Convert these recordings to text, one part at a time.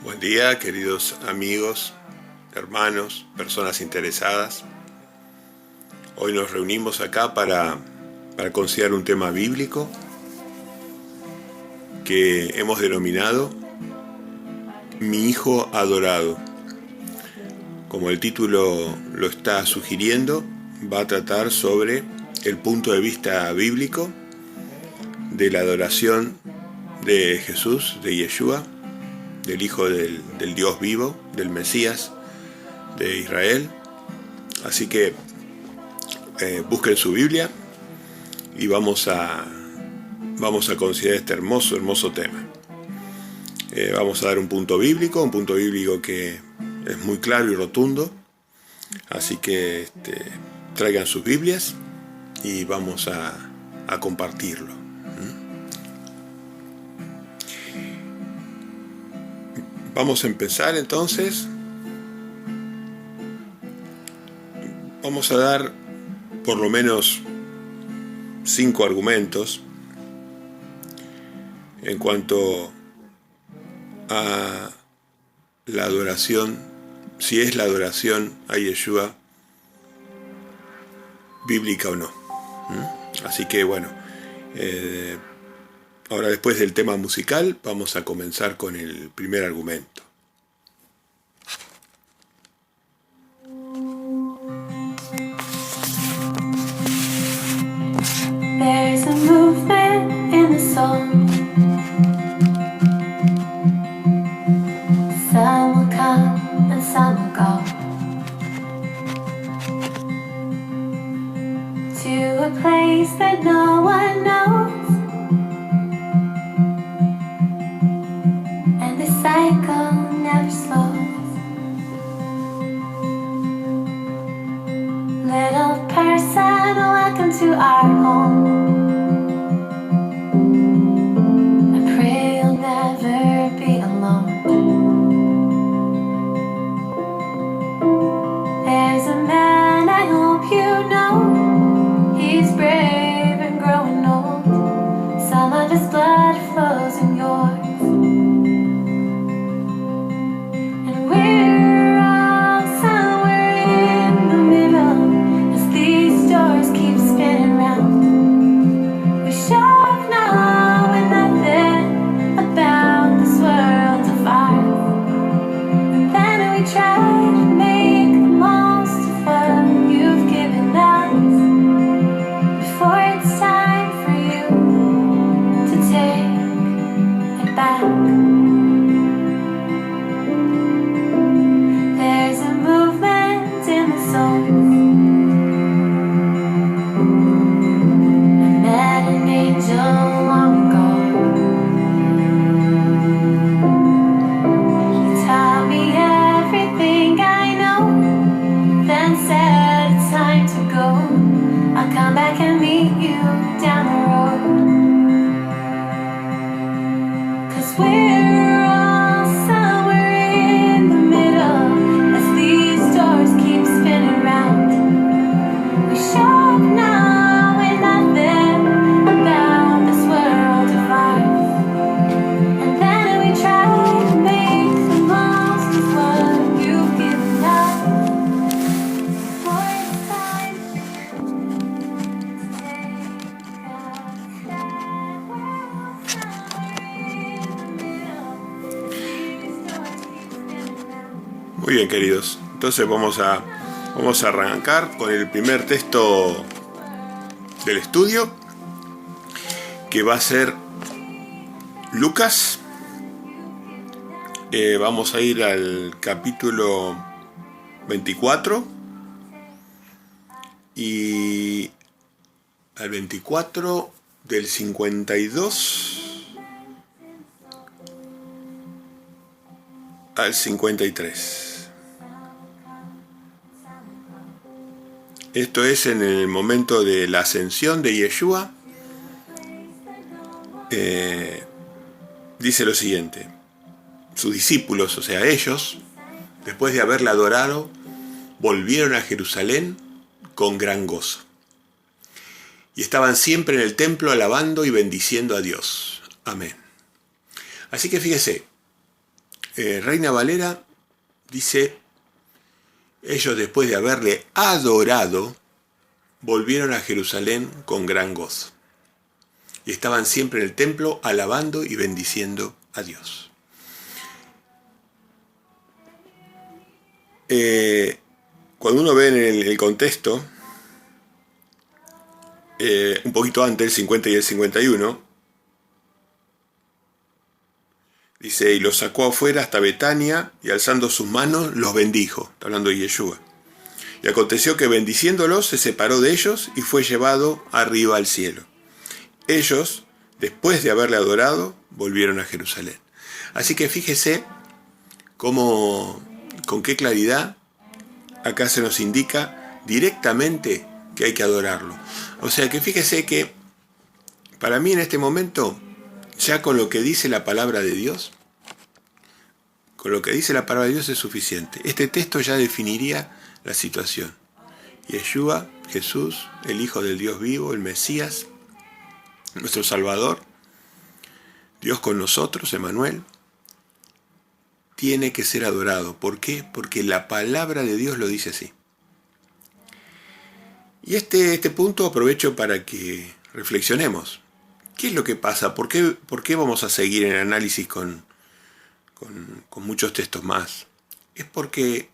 Buen día, queridos amigos, hermanos, personas interesadas. Hoy nos reunimos acá para considerar un tema bíblico que hemos denominado Mi Hijo Adorado. Como el título lo está sugiriendo, va a tratar sobre el punto de vista bíblico de la adoración de Jesús, de Yeshua, del Hijo del Dios vivo, del Mesías de Israel. Así que busquen su Biblia y vamos a considerar este hermoso tema. Vamos a dar un punto bíblico que es muy claro y rotundo. Así que traigan sus Biblias y vamos a compartirlo. Vamos a empezar entonces. Vamos a dar por lo menos 5 argumentos en cuanto a la adoración, si es la adoración a Yeshua bíblica o no. Así que bueno, ahora después del tema musical vamos a comenzar con el primer argumento. There's a movement in the soul. Some will come and some will go to a place that no one knows, and the cycle never slows. Little person, welcome to our home. I pray you'll never be alone. There's a man I hope you know. He's brave and growing old. Some of his blood flows in yours. And we're all somewhere in the middle as these doors keep spinning round. We show up now with nothing about this world of ours. And then we try to make the most of what you've given us before it's time for you to take it back. There's a movement in the soul. I met an angel long ago. He taught me everything I know, then said it's time to go. I'll come back and meet you down the road. 'Cause we're all somewhere in the middle as these doors keep spinning round. We show up now with nothing about this world of ours. And then we try to make the most of what you've given us before it's time to take a step. We're all somewhere in the middle. These doors keep spinning round. Muy bien, queridos. Entonces vamos a arrancar con el primer texto del estudio, que va a ser Lucas. Vamos a ir al capítulo 24 y al 24 del 52 al 53. Esto es en el momento de la ascensión de Yeshua. Dice lo siguiente: sus discípulos, o sea ellos, después de haberla adorado, volvieron a Jerusalén con gran gozo. Y estaban siempre en el templo alabando y bendiciendo a Dios. Amén. Así que fíjese, Reina Valera dice: ellos, después de haberle adorado, volvieron a Jerusalén con gran gozo. Y estaban siempre en el templo alabando y bendiciendo a Dios. Cuando uno ve en el contexto, un poquito antes, el 50 y el 51, dice: y los sacó afuera hasta Betania, y alzando sus manos los bendijo. Está hablando de Yeshua. Y aconteció que bendiciéndolos se separó de ellos y fue llevado arriba al cielo. Ellos, después de haberle adorado, volvieron a Jerusalén. Así que fíjese cómo, con qué claridad acá se nos indica directamente que hay que adorarlo. O sea que fíjese que para mí en este momento, ya con lo que dice la palabra de Dios, con lo que dice la palabra de Dios es suficiente. Este texto ya definiría la situación. Yeshua, Jesús, el Hijo del Dios vivo, el Mesías, nuestro Salvador, Dios con nosotros, Emmanuel, tiene que ser adorado. ¿Por qué? Porque la palabra de Dios lo dice así. Y este punto aprovecho para que reflexionemos. ¿Qué es lo que pasa? ¿Por qué vamos a seguir en el análisis con muchos textos más? Es porque,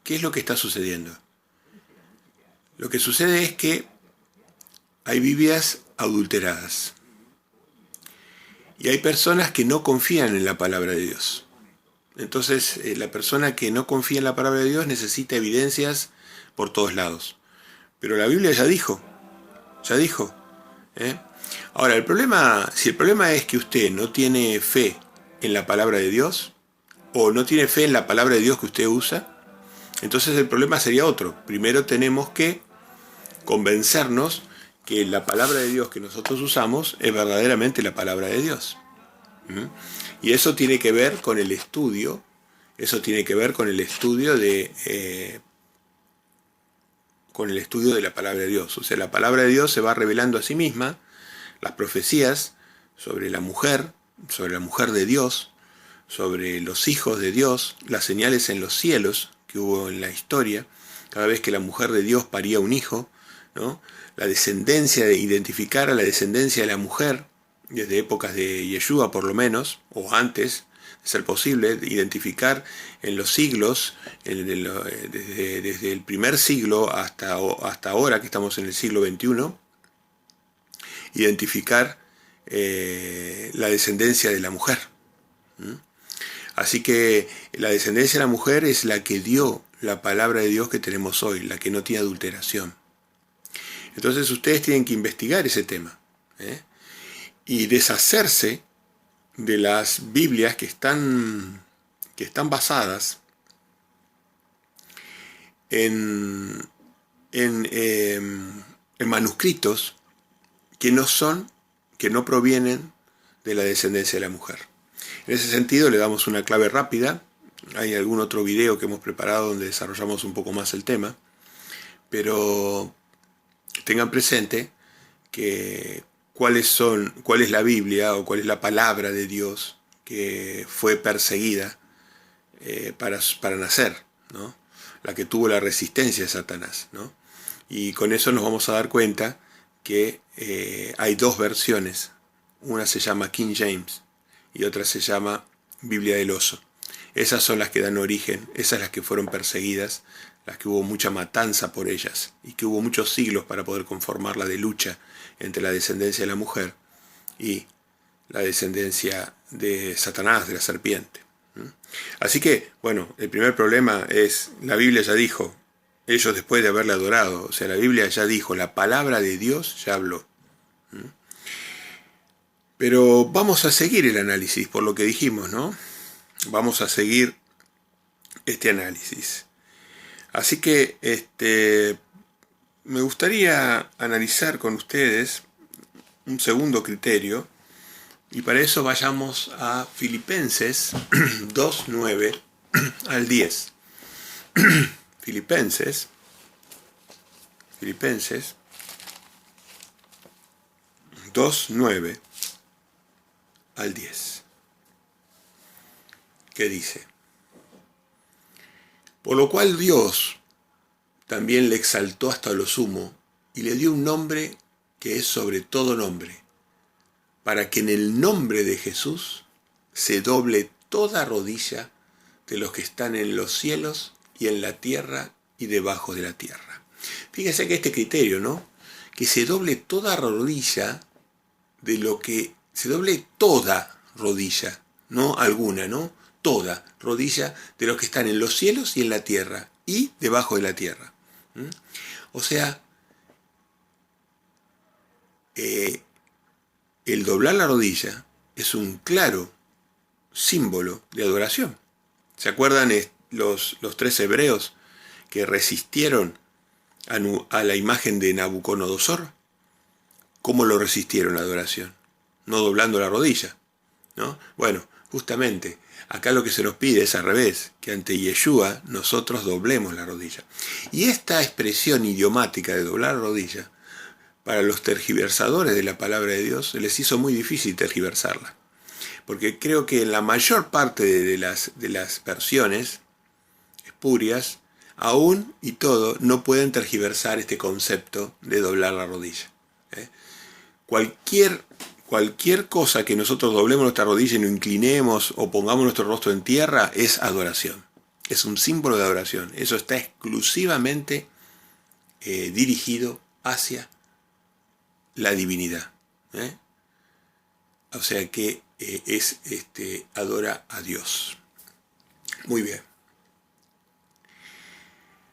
¿qué es lo que está sucediendo? Lo que sucede es que hay Biblias adulteradas. Y hay personas que no confían en la palabra de Dios. Entonces, la persona que no confía en la palabra de Dios necesita evidencias por todos lados. Pero la Biblia ya dijo. Ahora, si el problema es que usted no tiene fe en la palabra de Dios, o no tiene fe en la palabra de Dios que usted usa, entonces el problema sería otro. Primero tenemos que convencernos que la palabra de Dios que nosotros usamos es verdaderamente la palabra de Dios. Y eso tiene que ver con el estudio, con el estudio de la palabra de Dios. O sea, la palabra de Dios se va revelando a sí misma, las profecías sobre la mujer de Dios, sobre los hijos de Dios, las señales en los cielos que hubo en la historia, cada vez que la mujer de Dios paría un hijo, ¿no? La descendencia, de identificar a la descendencia de la mujer, desde épocas de Yeshua por lo menos, o antes, de ser posible, identificar en los siglos, desde el primer siglo hasta ahora que estamos en el siglo XXI, identificar la descendencia de la mujer. Así que la descendencia de la mujer es la que dio la palabra de Dios que tenemos hoy, la que no tiene adulteración. Entonces ustedes tienen que investigar ese tema, y deshacerse de las Biblias que están basadas en manuscritos que no provienen de la descendencia de la mujer. En ese sentido le damos una clave rápida. Hay algún otro video que hemos preparado donde desarrollamos un poco más el tema, pero tengan presente que cuál es la Biblia o cuál es la palabra de Dios que fue perseguida para nacer, ¿no? La que tuvo la resistencia de Satanás, ¿no? Y con eso nos vamos a dar cuenta que hay dos versiones. Una se llama King James y otra se llama Biblia del Oso. Esas son las que dan origen, esas las que fueron perseguidas, las que hubo mucha matanza por ellas y que hubo muchos siglos para poder conformarla de lucha entre la descendencia de la mujer y la descendencia de Satanás, de la serpiente. Así que, bueno, el primer problema es, la Biblia ya dijo, ellos después de haberle adorado, o sea, la Biblia ya dijo, la palabra de Dios ya habló. Pero vamos a seguir el análisis, por lo que dijimos, ¿no? Vamos a seguir este análisis. Así que me gustaría analizar con ustedes un segundo criterio, y para eso vayamos a Filipenses 2:9 al 10. Filipenses 2:9 al 10. que dice: por lo cual Dios también le exaltó hasta lo sumo y le dio un nombre que es sobre todo nombre, para que en el nombre de Jesús se doble toda rodilla de los que están en los cielos y en la tierra y debajo de la tierra. Fíjese que este criterio, ¿no? Que se doble toda rodilla de lo que... Se doble toda rodilla, no alguna, ¿no? Toda rodilla de los que están en los cielos y en la tierra y debajo de la tierra. O sea, el doblar la rodilla es un claro símbolo de adoración. ¿Se acuerdan los 3 hebreos que resistieron a la imagen de Nabucodonosor? ¿Cómo lo resistieron la adoración? No doblando la rodilla, ¿no? Bueno, justamente, acá lo que se nos pide es al revés, que ante Yeshua nosotros doblemos la rodilla. Y esta expresión idiomática de doblar la rodilla, para los tergiversadores de la palabra de Dios, se les hizo muy difícil tergiversarla. Porque creo que en la mayor parte de las versiones espurias, aún y todo, no pueden tergiversar este concepto de doblar la rodilla. Cualquier cosa que nosotros doblemos nuestra rodilla y nos inclinemos o pongamos nuestro rostro en tierra es adoración. Es un símbolo de adoración. Eso está exclusivamente dirigido hacia la divinidad. O sea que adora a Dios. Muy bien.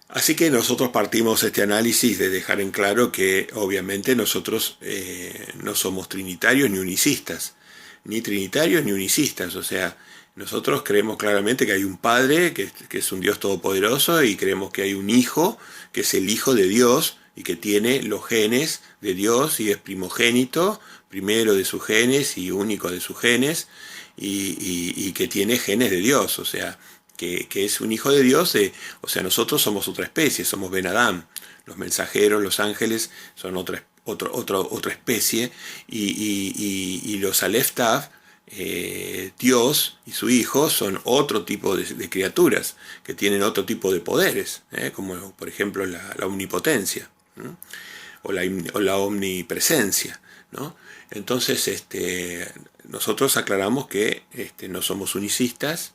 Así que nosotros partimos este análisis de dejar en claro que obviamente nosotros no somos trinitarios ni unicistas, o sea, nosotros creemos claramente que hay un Padre que es un Dios todopoderoso y creemos que hay un Hijo que es el Hijo de Dios y que tiene los genes de Dios y es primogénito, primero de sus genes y único de sus genes y que tiene genes de Dios, o sea, que es un hijo de Dios, o sea, nosotros somos otra especie, somos Ben Adam, los mensajeros, los ángeles son otra especie, y los Aleph Tav, Dios y su hijo son otro tipo de criaturas, que tienen otro tipo de poderes, como por ejemplo la omnipotencia, o la omnipresencia, ¿no? Entonces, nosotros aclaramos que no somos unicistas,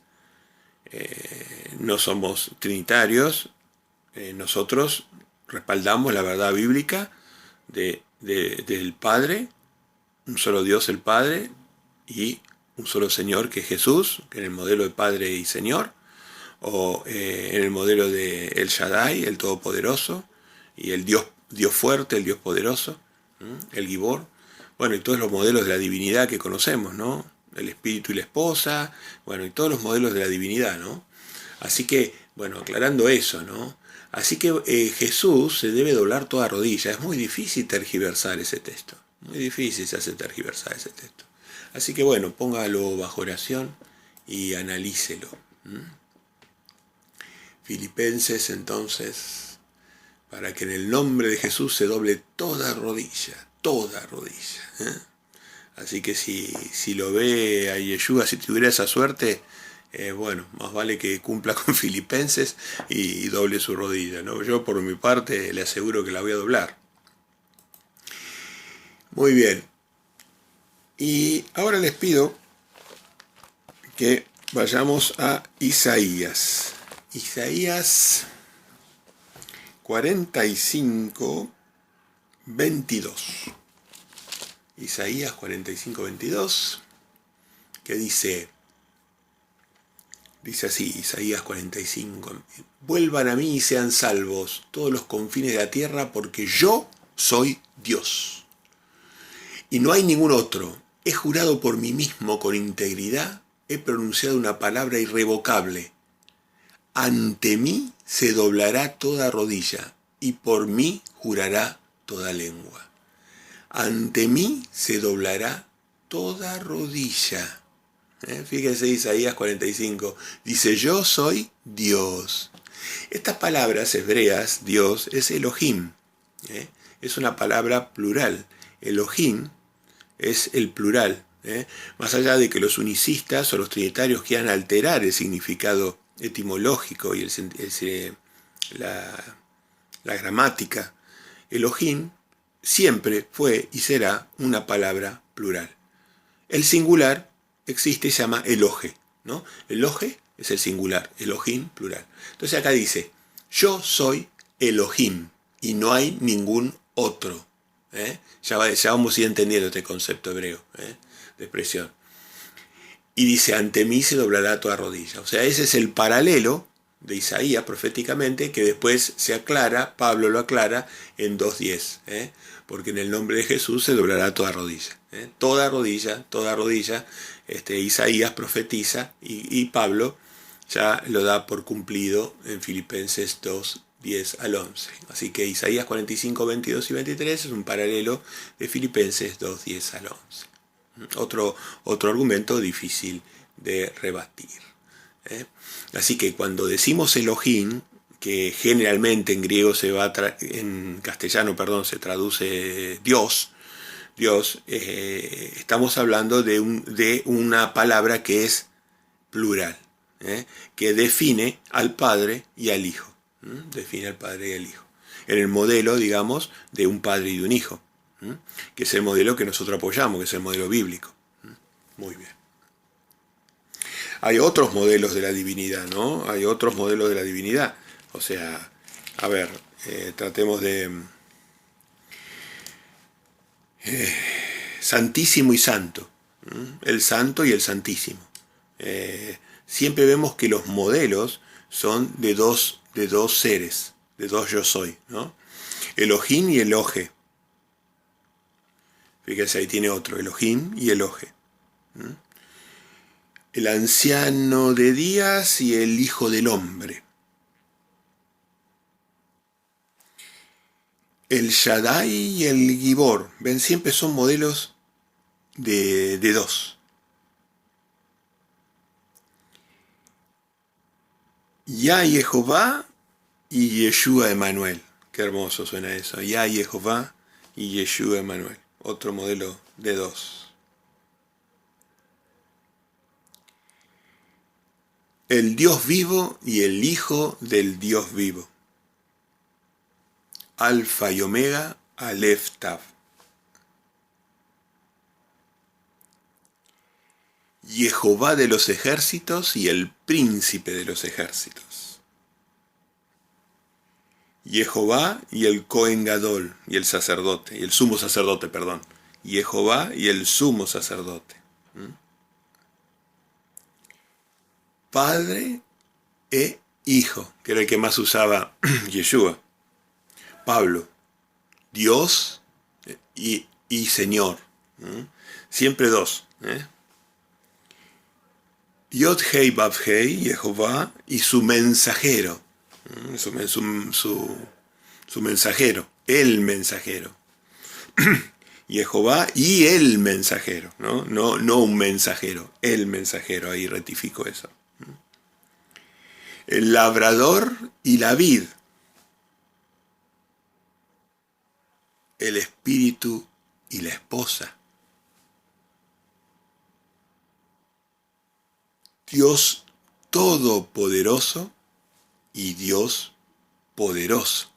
no somos trinitarios, nosotros respaldamos la verdad bíblica del Padre, un solo Dios el Padre y un solo Señor que es Jesús, que en el modelo de Padre y Señor, o en el modelo de El Shaddai, el Todopoderoso, y el Dios fuerte, el Dios poderoso, el Gibor, bueno, y todos los modelos de la divinidad que conocemos, ¿no? El espíritu y la esposa, bueno, y todos los modelos de la divinidad, ¿no? Así que, bueno, aclarando eso, ¿no? Así que Jesús se debe doblar toda rodilla. Es muy difícil tergiversar ese texto. Muy difícil se hace tergiversar ese texto. Así que, bueno, póngalo bajo oración y analícelo. Filipenses, entonces, para que en el nombre de Jesús se doble toda rodilla, toda rodilla, Así que si lo ve a Yeshua, si tuviera esa suerte, bueno, más vale que cumpla con Filipenses y doble su rodilla, ¿no? Yo por mi parte le aseguro que la voy a doblar. Muy bien. Y ahora les pido que vayamos a Isaías. Isaías 45, 22. Isaías 45, 22, que dice así, Isaías 45, vuelvan a mí y sean salvos todos los confines de la tierra, porque yo soy Dios. Y no hay ningún otro. He jurado por mí mismo con integridad, he pronunciado una palabra irrevocable. Ante mí se doblará toda rodilla, y por mí jurará toda lengua. Ante mí se doblará toda rodilla. Fíjense Isaías 45. Dice, yo soy Dios. Estas palabras hebreas, Dios, es Elohim. Es una palabra plural. Elohim es el plural. Más allá de que los unicistas o los trinitarios quieran alterar el significado etimológico y la gramática, Elohim siempre fue y será una palabra plural. El singular existe y se llama Elohe, ¿no? Elohe es el singular, Elohim plural. Entonces acá dice, yo soy Elohim y no hay ningún otro. Ya vamos a ir entendiendo este concepto hebreo de expresión. Y dice, ante mí se doblará toda rodilla. O sea, ese es el paralelo de Isaías proféticamente, que después se aclara, Pablo lo aclara en 2:10, porque en el nombre de Jesús se doblará toda rodilla. Toda rodilla, Isaías profetiza y Pablo ya lo da por cumplido en Filipenses 2:10 al 11. Así que Isaías 45, 22 y 23 es un paralelo de Filipenses 2:10 al 11. Otro argumento difícil de rebatir. Así que cuando decimos Elohim, que generalmente en griego en castellano, se traduce Dios, estamos hablando de una palabra que es plural, que define al Padre y al Hijo. Define al Padre y al Hijo. En el modelo, digamos, de un padre y de un hijo, que es el modelo que nosotros apoyamos, que es el modelo bíblico. Muy bien. Hay otros modelos de la divinidad, ¿no? Hay otros modelos de la divinidad. O sea, a ver, tratemos de... Santísimo y Santo. El Santo y el Santísimo. Siempre vemos que los modelos son de dos seres, de dos yo soy, ¿no? Elohim y Elohe. Fíjense, ahí tiene otro, Elohim y Elohe. El anciano de días y el hijo del hombre. El Shaddai y el Gibor. Ven, siempre son modelos de dos. Ya Jehová y Yeshua Emanuel. Qué hermoso suena eso. Ya Jehová y Yeshua Emanuel. Otro modelo de dos. El Dios vivo y el Hijo del Dios vivo. Alfa y Omega, Aleph Tav. Jehová de los ejércitos y el príncipe de los ejércitos. Jehová y el Cohen Gadol y el sacerdote, y el sumo sacerdote, perdón. Jehová y el sumo sacerdote. Padre e Hijo, que era el que más usaba Yeshua. Pablo, Dios y Señor. Siempre dos. Yod Hei Vav Hei, Jehová, y su mensajero. Su mensajero, el mensajero. Jehová y el mensajero, no un mensajero, el mensajero, ahí rectifico eso. El labrador y la vid. El espíritu y la esposa. Dios todopoderoso y Dios poderoso.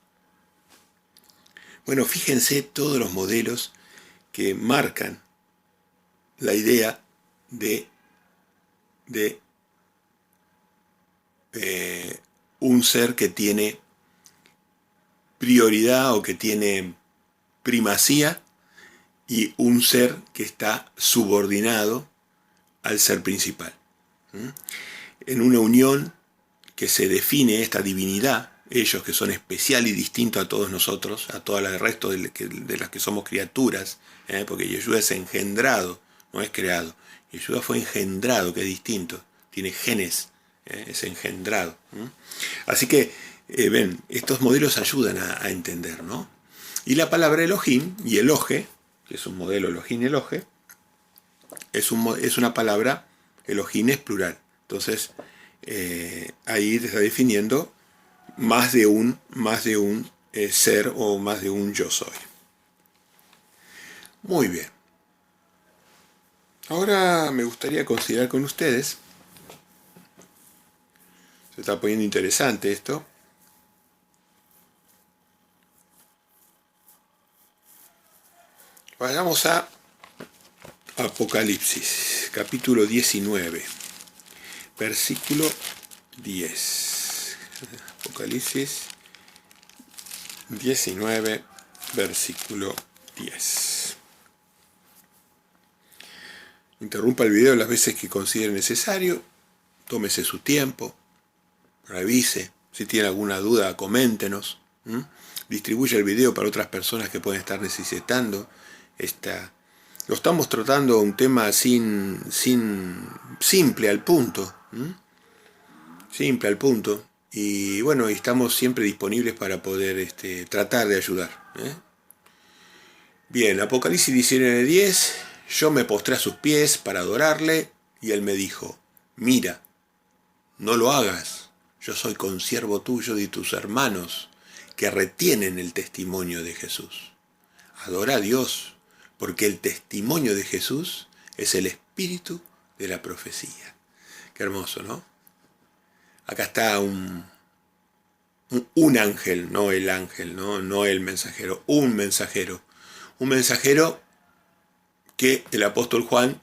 Bueno, fíjense todos los modelos que marcan la idea de un ser que tiene prioridad o que tiene primacía y un ser que está subordinado al ser principal. En una unión que se define esta divinidad, ellos que son especial y distinto a todos nosotros, a todo el resto de las que somos criaturas, porque Yeshua es engendrado, no es creado. Yeshua fue engendrado, que es distinto, tiene genes, es engendrado. Así que, ven, estos modelos ayudan a entender, ¿no? Y la palabra Elohim y Elohe, que es un modelo Elohim y Elohe, es una palabra, Elohim es plural. Entonces, ahí te está definiendo más de un ser o más de un yo soy. Muy bien. Ahora me gustaría considerar con ustedes, se está poniendo interesante esto, vayamos a Apocalipsis, capítulo 19, versículo 10. Apocalipsis 19, versículo 10. Interrumpa el video las veces que considere necesario, tómese su tiempo, revise, si tiene alguna duda coméntenos, distribuya el video para otras personas que pueden estar necesitando lo estamos tratando un tema simple al punto, simple al punto, y bueno, estamos siempre disponibles para poder tratar de ayudar. Bien, Apocalipsis 19:10, yo me postré a sus pies para adorarle, y él me dijo, mira, no lo hagas, yo soy consiervo tuyo y de tus hermanos que retienen el testimonio de Jesús. Adora a Dios, porque el testimonio de Jesús es el espíritu de la profecía. Qué hermoso, ¿no? Acá está un ángel, no el ángel, no el mensajero, un mensajero que el apóstol Juan,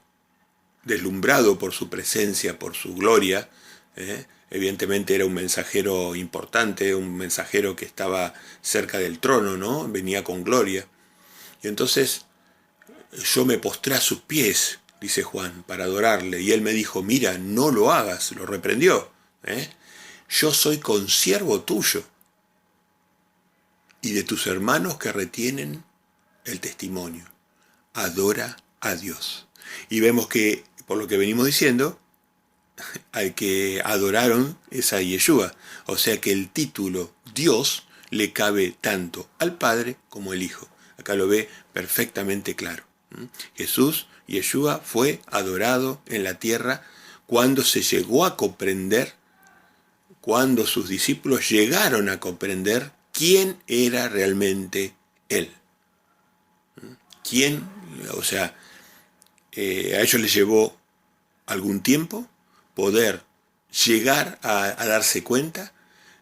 deslumbrado por su presencia, por su gloria, evidentemente era un mensajero importante, un mensajero que estaba cerca del trono, ¿no? Venía con gloria. Y entonces yo me postré a sus pies, dice Juan, para adorarle. Y él me dijo, mira, no lo hagas, lo reprendió. Yo soy consiervo tuyo y de tus hermanos que retienen el testimonio. Adora a Dios. Y vemos que, por lo que venimos diciendo, al que adoraron es a Yeshua. O sea que el título Dios le cabe tanto al Padre como al Hijo. Acá lo ve perfectamente claro. Jesús, Yeshua, fue adorado en la tierra cuando se llegó a comprender, cuando sus discípulos llegaron a comprender quién era realmente Él. ¿Quién? O sea, a ellos les llevó algún tiempo poder llegar a darse cuenta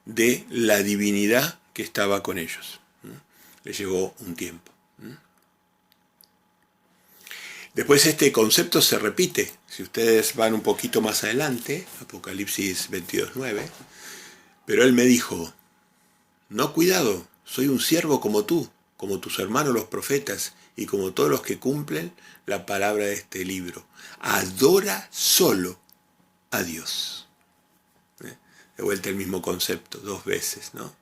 de la divinidad que estaba con ellos. Les llevó un tiempo. Después este concepto se repite. Si ustedes van un poquito más adelante, Apocalipsis 22:9, pero él me dijo, no, cuidado, soy un siervo como tú, como tus hermanos los profetas y como todos los que cumplen la palabra de este libro. Adora solo a Dios. De vuelta el mismo concepto, 2 veces, ¿no?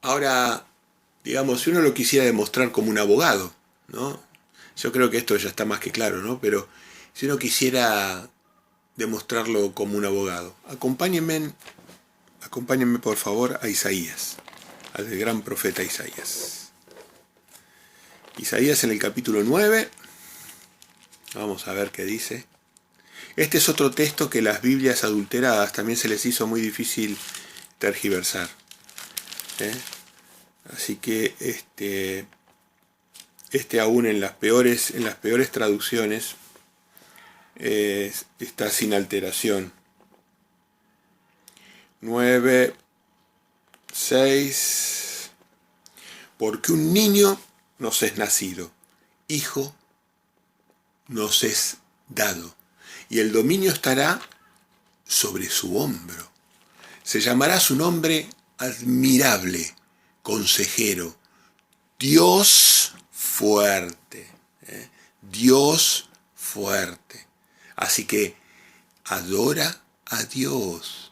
Ahora, digamos, si uno lo quisiera demostrar como un abogado, ¿no? Yo creo que esto ya está más que claro, ¿no? Pero si uno quisiera demostrarlo como un abogado, acompáñenme por favor a Isaías, al gran profeta Isaías. Isaías en el capítulo 9, vamos a ver qué dice. Este es otro texto que las Biblias adulteradas también se les hizo muy difícil tergiversar. Así que aún en las peores traducciones está sin alteración. 9:6. Porque un niño nos es nacido, hijo nos es dado, y el dominio estará sobre su hombro. Se llamará su nombre admirable, consejero, Dios fuerte, Dios fuerte. Así que adora a Dios.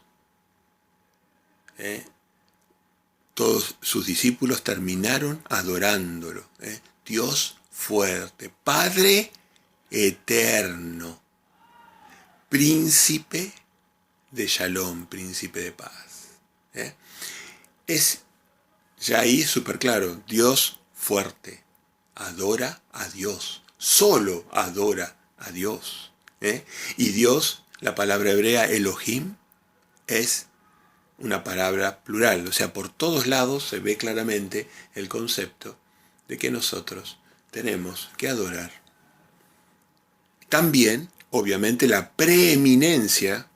Todos sus discípulos terminaron adorándolo. Dios fuerte, Padre eterno, príncipe de Shalom, príncipe de paz. Es ya ahí súper claro, Dios fuerte, adora a Dios, solo adora a Dios. Y Dios, la palabra hebrea Elohim, es una palabra plural, o sea, por todos lados se ve claramente el concepto de que nosotros tenemos que adorar. También, obviamente, la preeminencia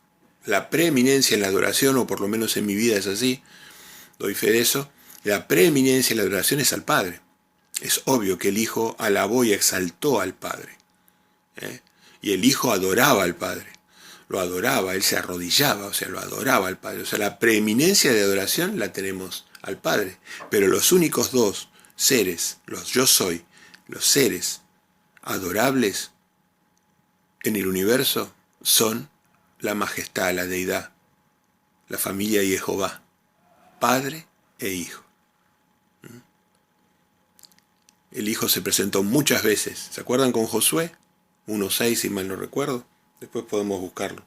en la adoración, o por lo menos en mi vida es así, doy fe de eso, la preeminencia en la adoración es al Padre. Es obvio que el Hijo alabó y exaltó al Padre. Y el Hijo adoraba al Padre. Lo adoraba, él se arrodillaba, o sea, lo adoraba al Padre. O sea, la preeminencia de adoración la tenemos al Padre. Pero los únicos dos seres, los yo soy, los seres adorables en el universo son la majestad, la deidad, la familia de Jehová, Padre e Hijo. El Hijo se presentó muchas veces. ¿Se acuerdan con Josué? 1:6, si mal no recuerdo. Después podemos buscarlo.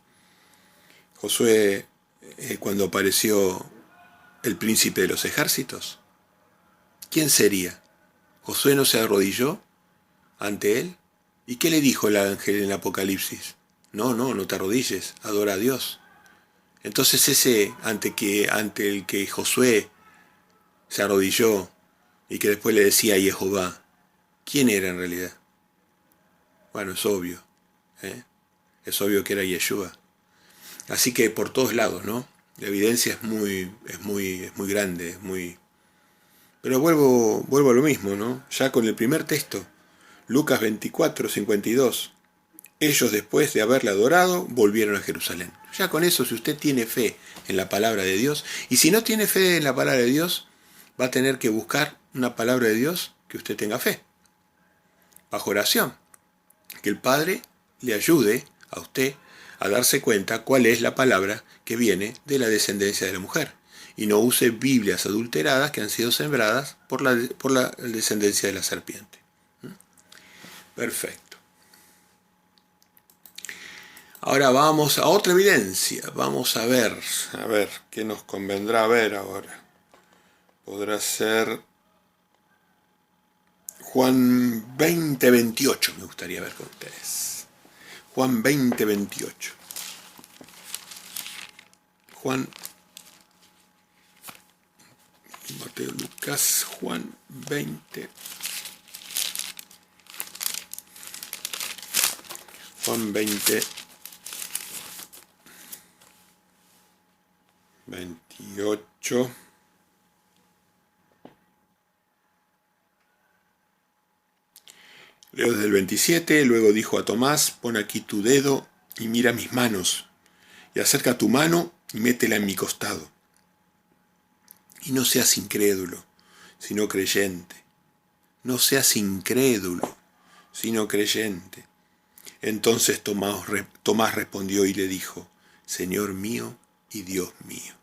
Josué, cuando apareció el príncipe de los ejércitos, ¿quién sería? ¿Josué no se arrodilló ante él? ¿Y qué le dijo el ángel en el Apocalipsis? No te arrodilles, adora a Dios. Entonces ese ante el que Josué se arrodilló y que después le decía a Jehová, ¿quién era en realidad? Bueno, es obvio, es obvio que era Yeshua. Así que por todos lados, ¿no? La evidencia es muy grande, Pero vuelvo a lo mismo, ¿no? Ya con el primer texto, Lucas 24:52. Ellos, después de haberle adorado, volvieron a Jerusalén. Ya con eso, si usted tiene fe en la palabra de Dios, y si no tiene fe en la palabra de Dios, va a tener que buscar una palabra de Dios que usted tenga fe. Bajo oración. Que el Padre le ayude a usted a darse cuenta cuál es la palabra que viene de la descendencia de la mujer. Y no use Biblias adulteradas que han sido sembradas por la descendencia de la serpiente. Perfecto. Ahora vamos a otra evidencia. Vamos a ver qué nos convendrá ver ahora. Podrá ser Juan 20:28, me gustaría ver con ustedes. Juan 20:28. Juan, Mateo, Lucas, Juan 20. Juan 20:28. Leo desde el 27, luego dijo a Tomás, pon aquí tu dedo y mira mis manos, y acerca tu mano y métela en mi costado. Y no seas incrédulo, sino creyente. No seas incrédulo, sino creyente. Entonces Tomás respondió y le dijo, Señor mío y Dios mío.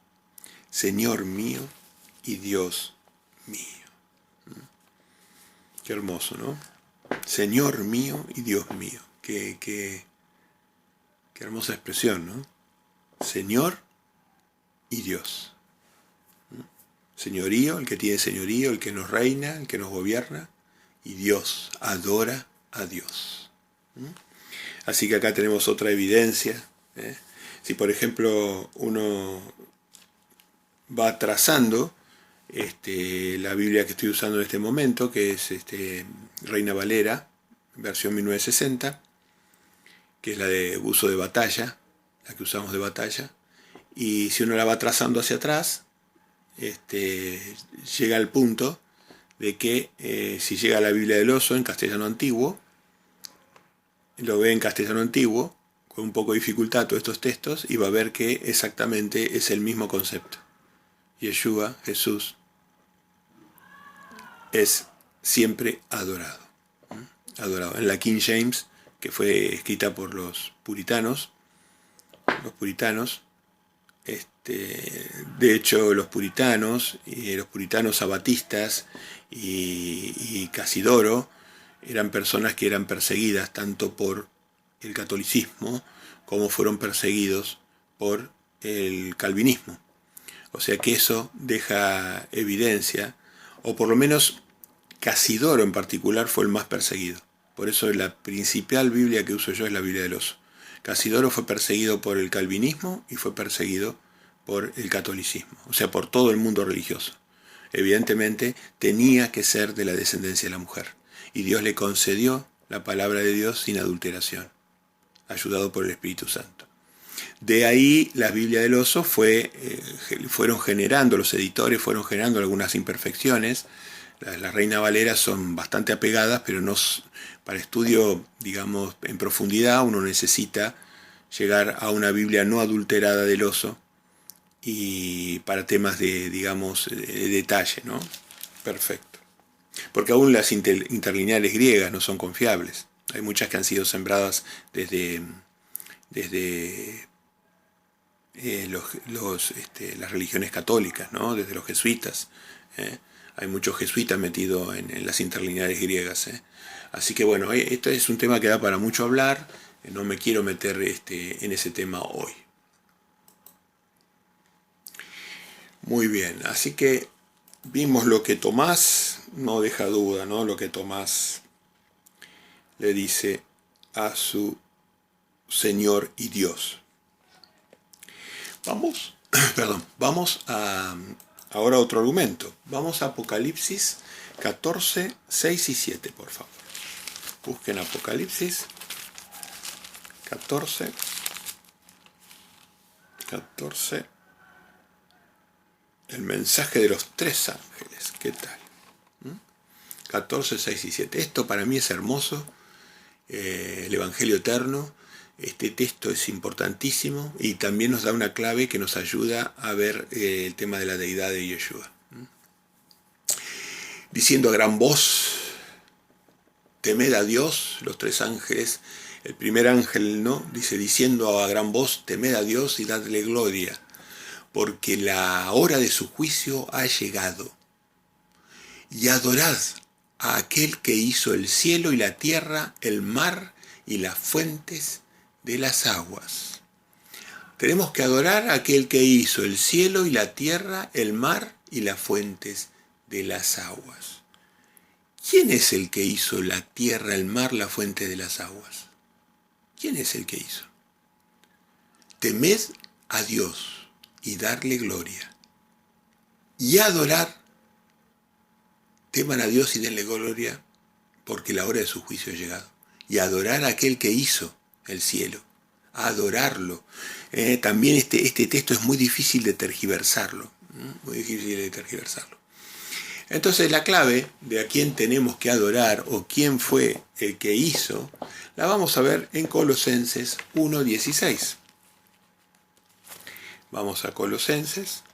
Señor mío y Dios mío. Qué hermoso, ¿no? Señor mío y Dios mío. Qué hermosa expresión, ¿no? Señor y Dios. Señorío, el que tiene señorío, el que nos reina, el que nos gobierna. Y Dios, adora a Dios. Así que acá tenemos otra evidencia. Si por ejemplo uno va trazando la Biblia que estoy usando en este momento, que es Reina Valera, versión 1960, que es la de uso de batalla, la que usamos de batalla, y si uno la va trazando hacia atrás, llega al punto de que si llega a la Biblia del Oso en castellano antiguo, lo ve en castellano antiguo, con un poco de dificultad todos estos textos, y va a ver que exactamente es el mismo concepto. Yeshua, Jesús, es siempre adorado. Adorado. En la King James, que fue escrita por los puritanos, de hecho los puritanos sabatistas y Casidoro eran personas que eran perseguidas tanto por el catolicismo como fueron perseguidos por el calvinismo. O sea que eso deja evidencia, o por lo menos Casidoro en particular fue el más perseguido. Por eso la principal Biblia que uso yo es la Biblia del Oso. Casidoro fue perseguido por el calvinismo y fue perseguido por el catolicismo, o sea, por todo el mundo religioso. Evidentemente tenía que ser de la descendencia de la mujer. y Dios le concedió la palabra de Dios sin adulteración, ayudado por el Espíritu Santo. De ahí la Biblia del oso fueron generando, los editores fueron generando algunas imperfecciones. La Reina Valera son bastante apegadas, pero no, para estudio, digamos, en profundidad uno necesita llegar a una Biblia no adulterada del oso y para temas de, digamos, de detalle, ¿no? Perfecto. Porque aún las interlineales griegas no son confiables. Hay muchas que han sido sembradas desde las religiones católicas, ¿no? Desde los jesuitas. Hay muchos jesuitas metidos en las interlineales griegas. Así que bueno, esto es un tema que da para mucho hablar. No me quiero meter en ese tema hoy. Muy bien, así que vimos lo que Tomás no deja duda, ¿no? Lo que Tomás le dice a su Señor y Dios. Vamos a ahora otro argumento. Vamos a Apocalipsis 14, 6 y 7, por favor. Busquen Apocalipsis 14, el mensaje de los tres ángeles. ¿Qué tal? 14, 6 y 7. Esto para mí es hermoso. El Evangelio eterno. Este texto es importantísimo y también nos da una clave que nos ayuda a ver el tema de la deidad de Yeshua. Diciendo a gran voz, temed a Dios, los tres ángeles. El primer ángel, ¿no? Dice, diciendo a gran voz, temed a Dios y dadle gloria, porque la hora de su juicio ha llegado. Y adorad a aquel que hizo el cielo y la tierra, el mar y las fuentes de las aguas. Tenemos que adorar a aquel que hizo el cielo y la tierra, el mar y las fuentes de las aguas. ¿Quién es el que hizo la tierra, el mar, la fuente de las aguas? ¿Quién es el que hizo? Temed a Dios y darle gloria. Y adorar, teman a Dios y denle gloria, porque la hora de su juicio ha llegado. Y adorar a aquel que hizo el cielo, adorarlo. También este texto es muy difícil de tergiversarlo, Entonces la clave de a quién tenemos que adorar o quién fue el que hizo, la vamos a ver en Colosenses 1:16. Vamos a Colosenses.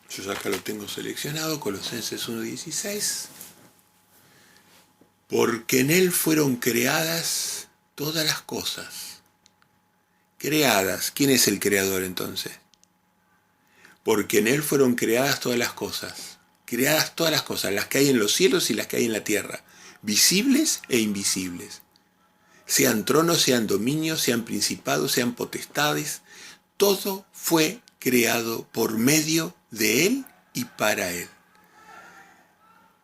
Yo ya acá lo tengo seleccionado, Colosenses 1:16. Porque en él fueron creadas todas las cosas. Creadas. ¿Quién es el creador entonces? Porque en él fueron creadas todas las cosas. Creadas todas las cosas, las que hay en los cielos y las que hay en la tierra, visibles e invisibles. Sean tronos, sean dominios, sean principados, sean potestades, todo fue creado por medio de él y para él.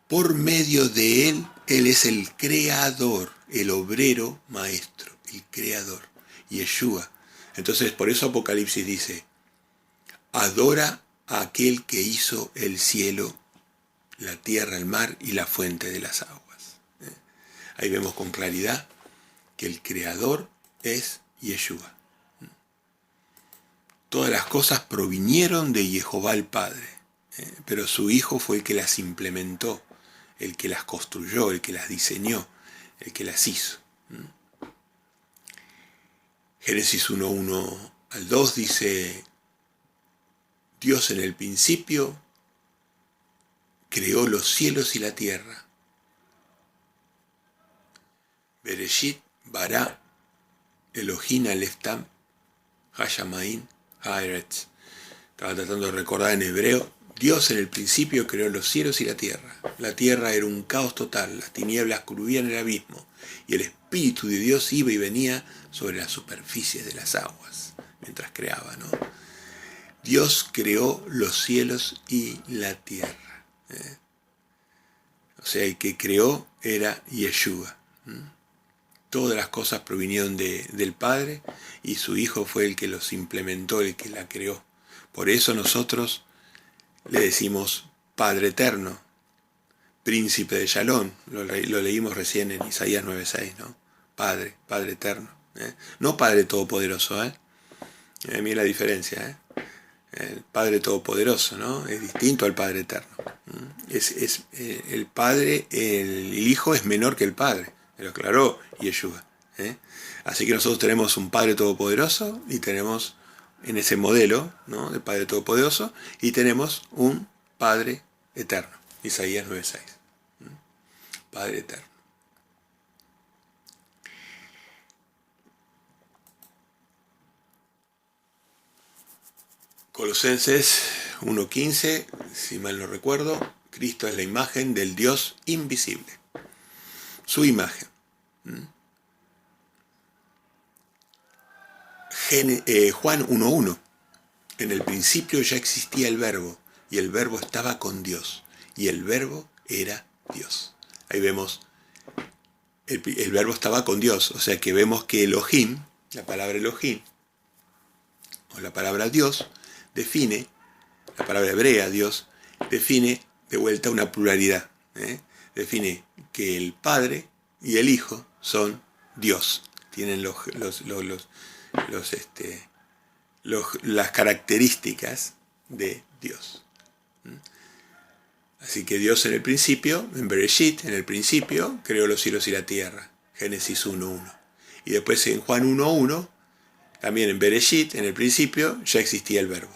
Por medio de él, él es el creador, el obrero maestro, el creador, Yeshua. Entonces, por eso Apocalipsis dice, adora a aquel que hizo el cielo, la tierra, el mar y la fuente de las aguas. Ahí vemos con claridad que el creador es Yeshua. Todas las cosas provinieron de Jehová el Padre, pero su Hijo fue el que las implementó, el que las construyó, el que las diseñó, el que las hizo. Génesis 1:1 al 2 dice, Dios en el principio creó los cielos y la tierra. Bereshit bara Elohim aleftam Hashamaim Haaretz. Estaba tratando de recordar en hebreo. Dios en el principio creó los cielos y la tierra. La tierra era un caos total, las tinieblas cubrían el abismo, y el Espíritu de Dios iba y venía sobre la superficie de las aguas, mientras creaba, ¿no? Dios creó los cielos y la tierra. O sea, el que creó era Yeshua. Todas las cosas provinieron del Padre, y su Hijo fue el que los implementó, el que la creó. Por eso nosotros le decimos Padre Eterno, príncipe de Shalom, lo leímos recién en Isaías 9:6, ¿no? Padre, Padre eterno, no Padre todopoderoso, mira la diferencia, el Padre todopoderoso, ¿no? Es distinto al Padre eterno. El Padre, el Hijo es menor que el Padre, lo aclaró Yeshua. Así que nosotros tenemos un Padre todopoderoso y tenemos en ese modelo, ¿no?, de Padre todopoderoso, y tenemos un Padre eterno, Isaías 9:6. Padre eterno. Colosenses 1:15, si mal no recuerdo, Cristo es la imagen del Dios invisible. Su imagen. Juan 1:1. En el principio ya existía el Verbo, y el Verbo estaba con Dios, y el Verbo era Dios. Ahí vemos, el Verbo estaba con Dios, o sea que vemos que Elohim, la palabra Elohim, o la palabra Dios, define, la palabra hebrea Dios, define de vuelta una pluralidad. Define que el Padre y el Hijo son Dios, tienen las características de Dios. Así que Dios en el principio, en Bereshit, en el principio, creó los cielos y la tierra, Génesis 1:1. Y después en Juan 1:1, también en Bereshit, en el principio, ya existía el Verbo.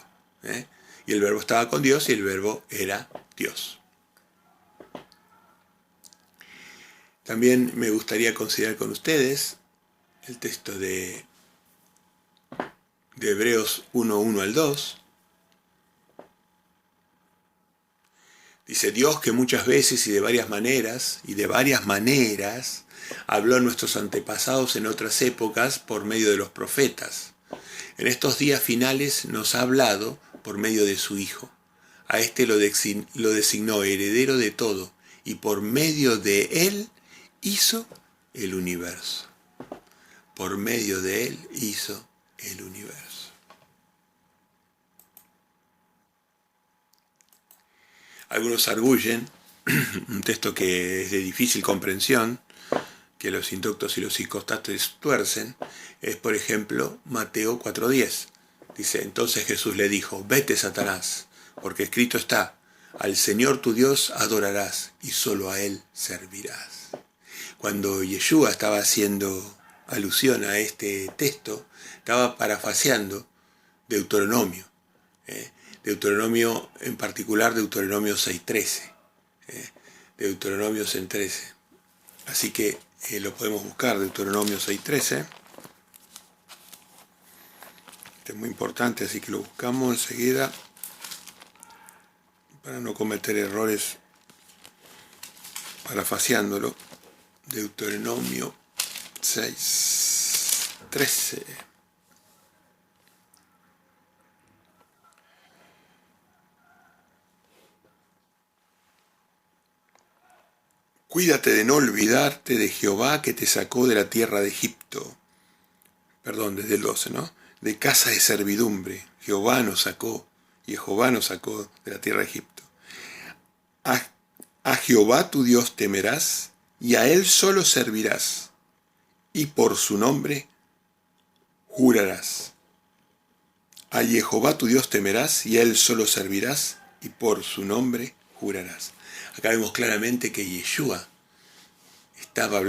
Y el Verbo estaba con Dios y el Verbo era Dios. También me gustaría considerar con ustedes el texto de Hebreos 1:1 al 2. Dice: Dios, que muchas veces y de varias maneras, habló a nuestros antepasados en otras épocas por medio de los profetas. En estos días finales nos ha hablado por medio de su Hijo. A este lo designó heredero de todo, y por medio de él hizo el universo. Por medio de él hizo el universo. Algunos arguyen, un texto que es de difícil comprensión, que los indoctos y los psicostates tuercen, es por ejemplo Mateo 4:10. Dice: entonces Jesús le dijo: vete, Satanás, porque escrito está: al Señor tu Dios adorarás y solo a Él servirás. Cuando Yeshua estaba haciendo alusión a este texto, estaba parafraseando Deuteronomio. Deuteronomio, en particular Deuteronomio 6:13. Deuteronomio 6:13. Así que lo podemos buscar, Deuteronomio 6:13. Este es muy importante, así que lo buscamos enseguida para no cometer errores parafraseándolo. Deuteronomio 6:13. Cuídate de no olvidarte de Jehová que te sacó de la tierra de Egipto. Perdón, desde el 12, ¿no? De casa de servidumbre. Jehová nos sacó de la tierra de Egipto. A Jehová tu Dios temerás y a Él solo servirás, y por su nombre jurarás. A Jehová tu Dios temerás y a Él solo servirás, y por su nombre jurarás. Acá vemos claramente que Yeshua estaba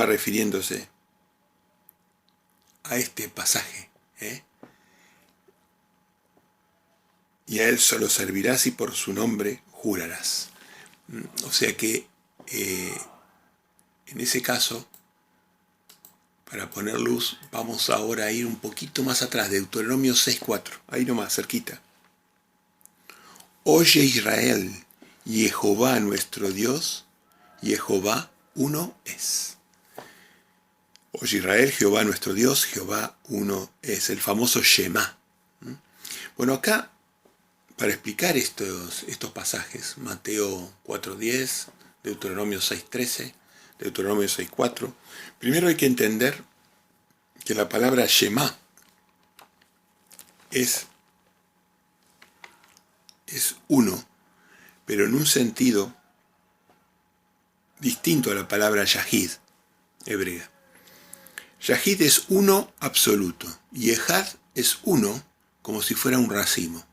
refiriéndose a este pasaje. Y a Él solo servirás y por su nombre jurarás. O sea que en ese caso, para poner luz, vamos ahora a ir un poquito más atrás, Deuteronomio 6:4, ahí nomás, cerquita. Oye Israel, Jehová nuestro Dios, Jehová uno es. Oye Israel, Jehová nuestro Dios, Jehová uno es, el famoso Shema. Bueno, acá, para explicar estos pasajes, Mateo 4:10, Deuteronomio 6:13, Deuteronomio 6:4, primero hay que entender que la palabra Shema es uno, pero en un sentido distinto a la palabra Yahid hebrea. Yahid es uno absoluto y Ejad es uno como si fuera un racimo.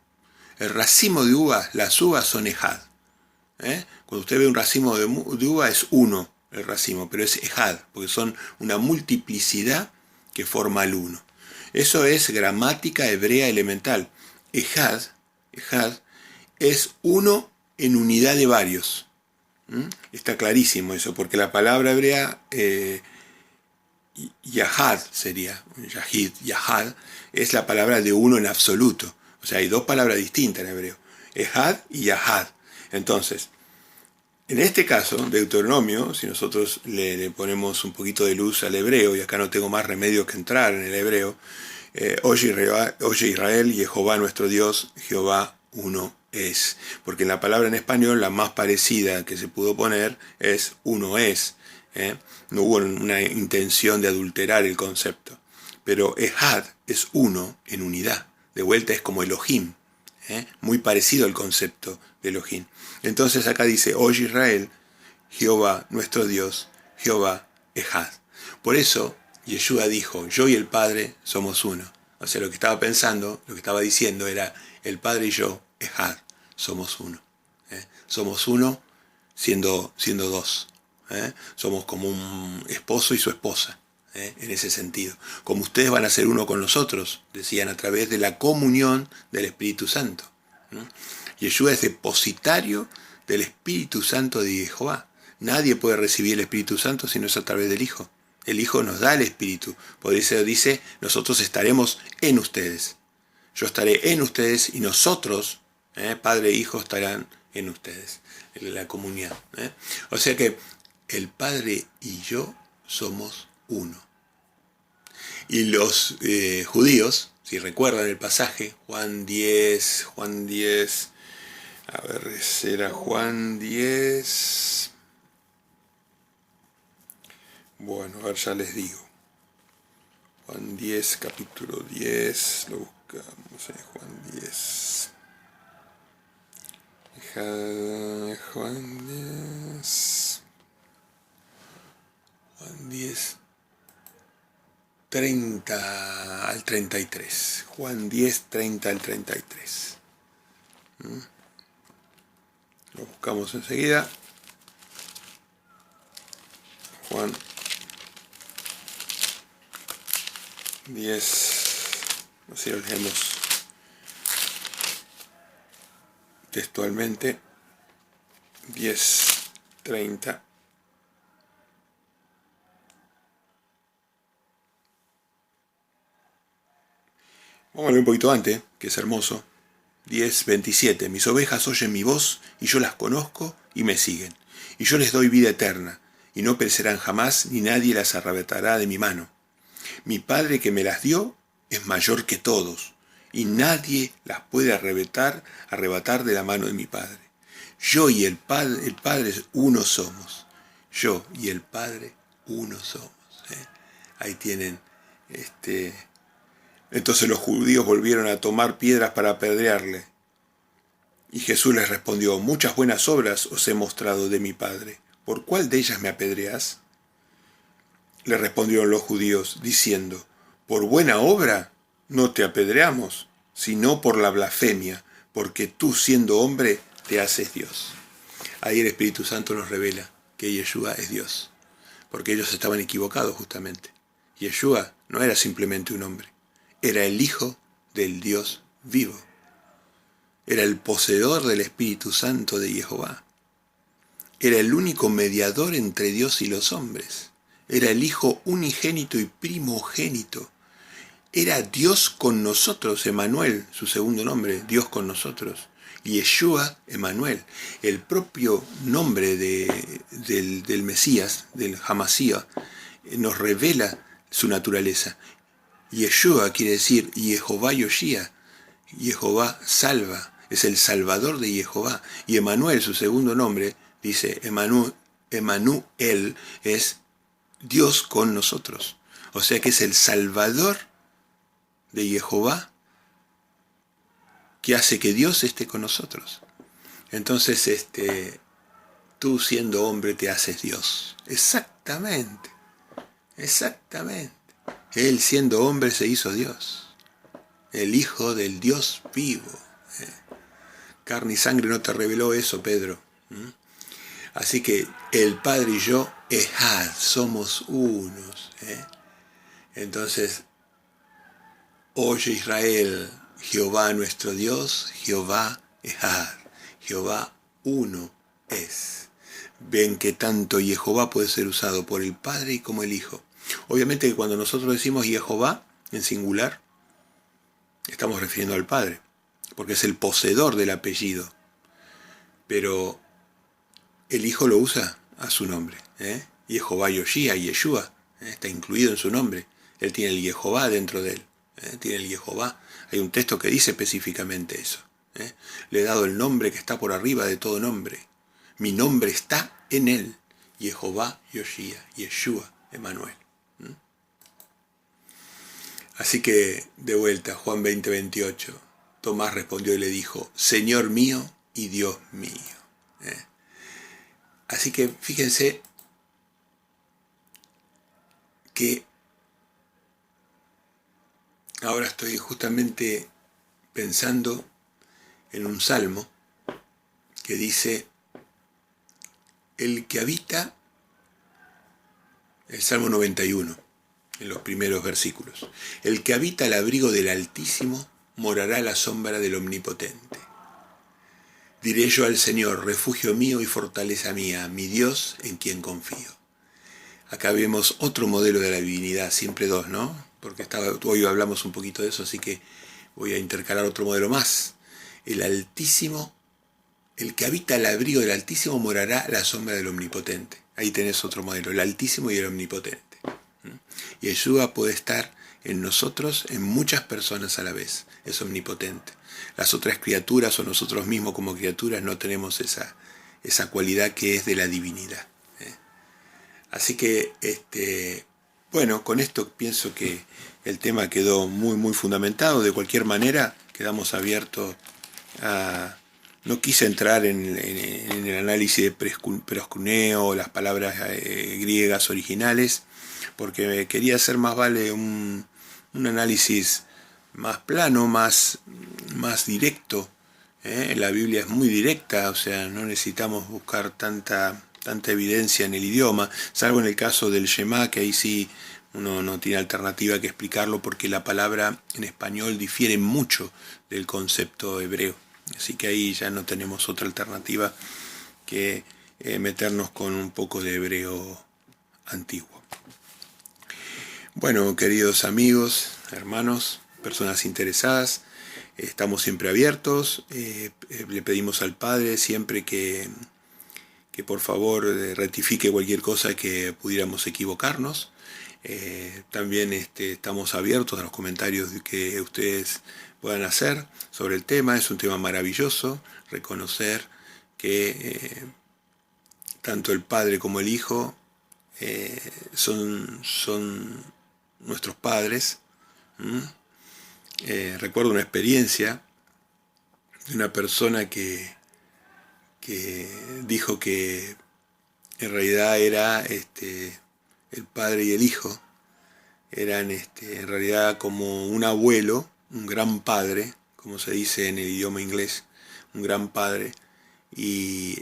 El racimo de uvas, las uvas son Ejad. Cuando usted ve un racimo de uva es uno el racimo, pero es Ejad, porque son una multiplicidad que forma el uno. Eso es gramática hebrea elemental. Ejad es uno en unidad de varios. Está clarísimo eso, porque la palabra hebrea Yahad sería, Yahid, Yahad, es la palabra de uno en absoluto. O sea, hay dos palabras distintas en hebreo, Ejad y Yahad. Entonces, en este caso, Deuteronomio, si nosotros le ponemos un poquito de luz al hebreo, y acá no tengo más remedio que entrar en el hebreo, oye Israel, Jehová nuestro Dios, Jehová uno es. Porque en la palabra en español, la más parecida que se pudo poner es uno es. No hubo una intención de adulterar el concepto. Pero Ejad es uno en unidad. De vuelta es como Elohim. Muy parecido al concepto de Elohim. Entonces acá dice, oye Israel, Jehová nuestro Dios, Jehová Ejad. Por eso Yeshua dijo, yo y el Padre somos uno. O sea, lo que estaba pensando, lo que estaba diciendo era, el Padre y yo, Ejad, somos uno. Somos uno siendo dos. Somos como un esposo y su esposa. En ese sentido. Como ustedes van a ser uno con nosotros, decían, a través de la comunión del Espíritu Santo. Yeshua es depositario del Espíritu Santo de Jehová. Nadie puede recibir el Espíritu Santo si no es a través del Hijo. El Hijo nos da el Espíritu. Por eso dice, nosotros estaremos en ustedes. Yo estaré en ustedes y nosotros, Padre e Hijo, estarán en ustedes. En la comunión. O sea que el Padre y yo somos uno. Y los judíos, si recuerdan el pasaje, Juan 10, a ver, será Juan 10, bueno, a ver, ya les digo, Juan 10, capítulo 10, lo buscamos, Juan 10, Juan 10, 30 al 33. Juan 10, 30 al 33. Lo buscamos enseguida. Juan 10, así lo leemos textualmente. 10, 30. Vamos a leer un poquito antes, que es hermoso. 10, 27. Mis ovejas oyen mi voz, y yo las conozco, y me siguen. Y yo les doy vida eterna, y no perecerán jamás, ni nadie las arrebatará de mi mano. Mi Padre que me las dio es mayor que todos, y nadie las puede arrebatar de la mano de mi Padre. Yo y el Padre uno somos. Yo y el Padre uno somos. Ahí tienen Entonces los judíos volvieron a tomar piedras para apedrearle. Y Jesús les respondió, muchas buenas obras os he mostrado de mi Padre. ¿Por cuál de ellas me apedreás? Le respondieron los judíos, diciendo, por buena obra no te apedreamos, sino por la blasfemia, porque tú siendo hombre te haces Dios. Ahí el Espíritu Santo nos revela que Yeshua es Dios, porque ellos estaban equivocados justamente. Yeshua no era simplemente un hombre. Era el Hijo del Dios vivo. Era el poseedor del Espíritu Santo de Jehová. Era el único mediador entre Dios y los hombres. Era el Hijo unigénito y primogénito. Era Dios con nosotros, Emanuel, su segundo nombre, Dios con nosotros. Y Yeshua, Emanuel, el propio nombre del Mesías, del Hamasía, nos revela su naturaleza. Yeshua quiere decir Jehová Yoshia, Jehová salva, es el salvador de Jehová. Y Emanuel, su segundo nombre, dice Emanuel, es Dios con nosotros. O sea que es el salvador de Jehová que hace que Dios esté con nosotros. Entonces, tú siendo hombre te haces Dios. Exactamente, exactamente. Él siendo hombre se hizo Dios, el Hijo del Dios vivo. Carne y sangre no te reveló eso, Pedro. Así que el Padre y yo, Ejad, somos unos. Entonces, oye Israel, Jehová nuestro Dios, Jehová Ejad, Jehová uno es. Ven que tanto Jehová puede ser usado por el Padre y como el Hijo. Obviamente que cuando nosotros decimos Jehová en singular, estamos refiriendo al Padre, porque es el poseedor del apellido. Pero el Hijo lo usa a su nombre. Jehová Yoshia, Yeshua, está incluido en su nombre. Él tiene el Jehová dentro de él. Tiene el Jehová. Hay un texto que dice específicamente eso. Le he dado el nombre que está por arriba de todo nombre. Mi nombre está en él. Jehová Yoshia, Yeshua, Emmanuel. Así que, de vuelta, Juan 20:28, Tomás respondió y le dijo, Señor mío y Dios mío. Así que fíjense que ahora estoy justamente pensando en un salmo que dice, el que habita, el Salmo 91, en los primeros versículos, el que habita al abrigo del Altísimo morará a la sombra del Omnipotente. Diré yo al Señor, refugio mío y fortaleza mía, mi Dios en quien confío. Acá vemos otro modelo de la divinidad, siempre dos, ¿no? Porque hoy hablamos un poquito de eso, así que voy a intercalar otro modelo más. El Altísimo, el que habita al abrigo del Altísimo morará a la sombra del Omnipotente. Ahí tenés otro modelo, el Altísimo y el Omnipotente. Y Yeshua puede estar en nosotros, en muchas personas a la vez, es omnipotente. Las otras criaturas o nosotros mismos como criaturas no tenemos esa cualidad que es de la divinidad. Así que, bueno, con esto pienso que el tema quedó muy, muy fundamentado. De cualquier manera, quedamos abiertos a... No quise entrar en el análisis de proskuneo, las palabras griegas originales, porque quería hacer más vale un análisis más plano, más directo. La Biblia es muy directa, o sea, no necesitamos buscar tanta evidencia en el idioma, salvo en el caso del Shema, que ahí sí uno no tiene alternativa que explicarlo, porque la palabra en español difiere mucho del concepto hebreo. Así que ahí ya no tenemos otra alternativa que meternos con un poco de hebreo antiguo. Bueno, queridos amigos, hermanos, personas interesadas, estamos siempre abiertos. Le pedimos al Padre siempre que por favor rectifique cualquier cosa que pudiéramos equivocarnos. También estamos abiertos a los comentarios que ustedes puedan hacer sobre el tema. Es un tema maravilloso, reconocer que tanto el Padre como el Hijo son nuestros padres. Recuerdo una experiencia de una persona que dijo que en realidad era el padre y el hijo eran en realidad como un abuelo, un gran padre, como se dice en el idioma inglés, un gran padre, y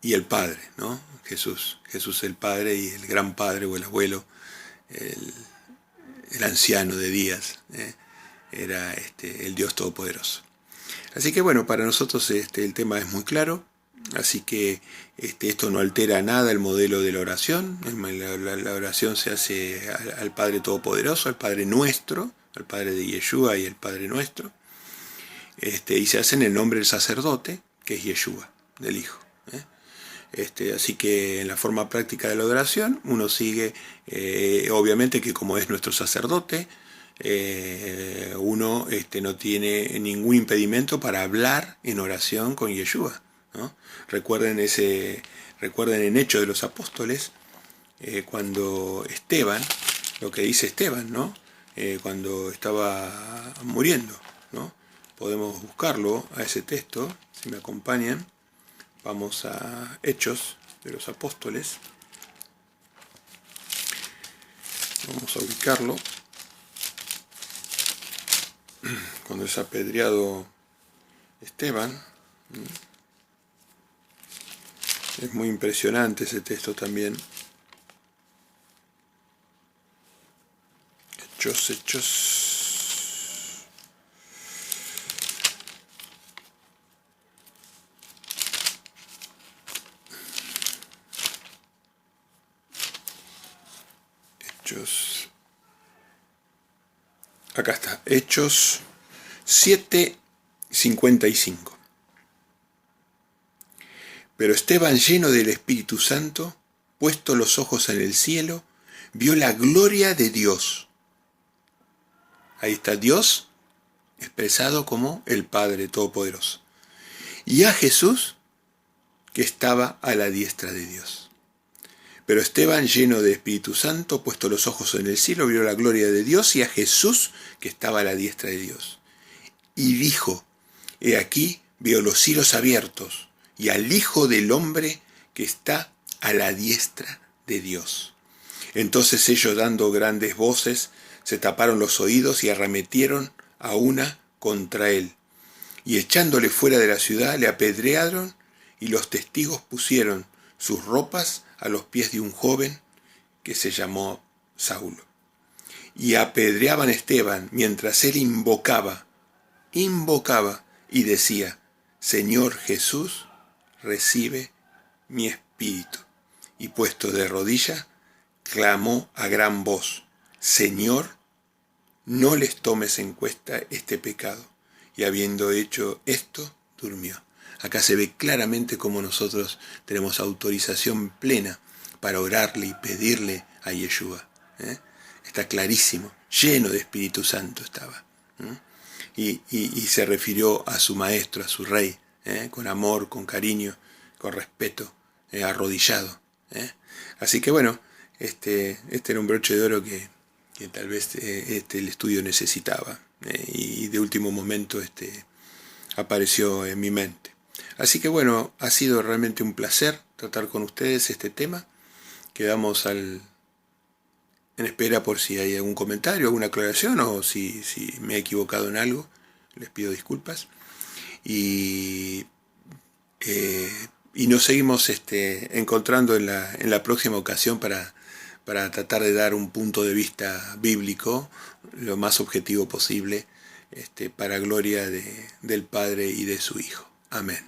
el padre, ¿no? Jesús el padre y el gran padre o el abuelo, el anciano de días, era el Dios Todopoderoso. Así que bueno, para nosotros el tema es muy claro. Así que esto no altera nada el modelo de la oración. La oración se hace al Padre Todopoderoso, al Padre Nuestro, al Padre de Yeshua y el Padre Nuestro. Y se hace en el nombre del sacerdote, que es Yeshua, del Hijo. Así que en la forma práctica de la oración, uno sigue, obviamente que como es nuestro sacerdote, uno no tiene ningún impedimento para hablar en oración con Yeshua, ¿no? Recuerden en Hechos de los Apóstoles, cuando Esteban, lo que dice Esteban, ¿no? Cuando estaba muriendo, ¿no? podemos buscarlo a ese texto, si me acompañan. Vamos a Hechos de los Apóstoles. Vamos a ubicarlo. Cuando es apedreado Esteban. Es muy impresionante ese texto también. Hechos. Acá está, Hechos 7:55. Pero Esteban, lleno del Espíritu Santo, puesto los ojos en el cielo, vio la gloria de Dios. Ahí está Dios expresado como el Padre Todopoderoso. Y a Jesús, que estaba a la diestra de Dios. Pero Esteban, lleno de Espíritu Santo, puesto los ojos en el cielo, vio la gloria de Dios y a Jesús, que estaba a la diestra de Dios. Y dijo, he aquí, veo los cielos abiertos, y al Hijo del Hombre que está a la diestra de Dios. Entonces ellos, dando grandes voces, se taparon los oídos y arremetieron a una contra él. Y echándole fuera de la ciudad, le apedrearon, y los testigos pusieron sus ropas a los pies de un joven que se llamó Saulo. Y apedreaban a Esteban mientras él invocaba y decía, Señor Jesús, recibe mi espíritu. Y puesto de rodillas, clamó a gran voz, Señor, no les tomes en cuenta este pecado. Y habiendo hecho esto, durmió. Acá se ve claramente cómo nosotros tenemos autorización plena para orarle y pedirle a Yeshua. Está clarísimo, lleno de Espíritu Santo estaba. Y se refirió a su maestro, a su rey, con amor, con cariño, con respeto, arrodillado. Así que bueno, este era un broche de oro que tal vez el estudio necesitaba. Y de último momento apareció en mi mente. Así que bueno, ha sido realmente un placer tratar con ustedes este tema. Quedamos en espera por si hay algún comentario, alguna aclaración o si me he equivocado en algo. Les pido disculpas. Y nos seguimos encontrando en la próxima ocasión para tratar de dar un punto de vista bíblico lo más objetivo posible para gloria del Padre y de su Hijo. Amén.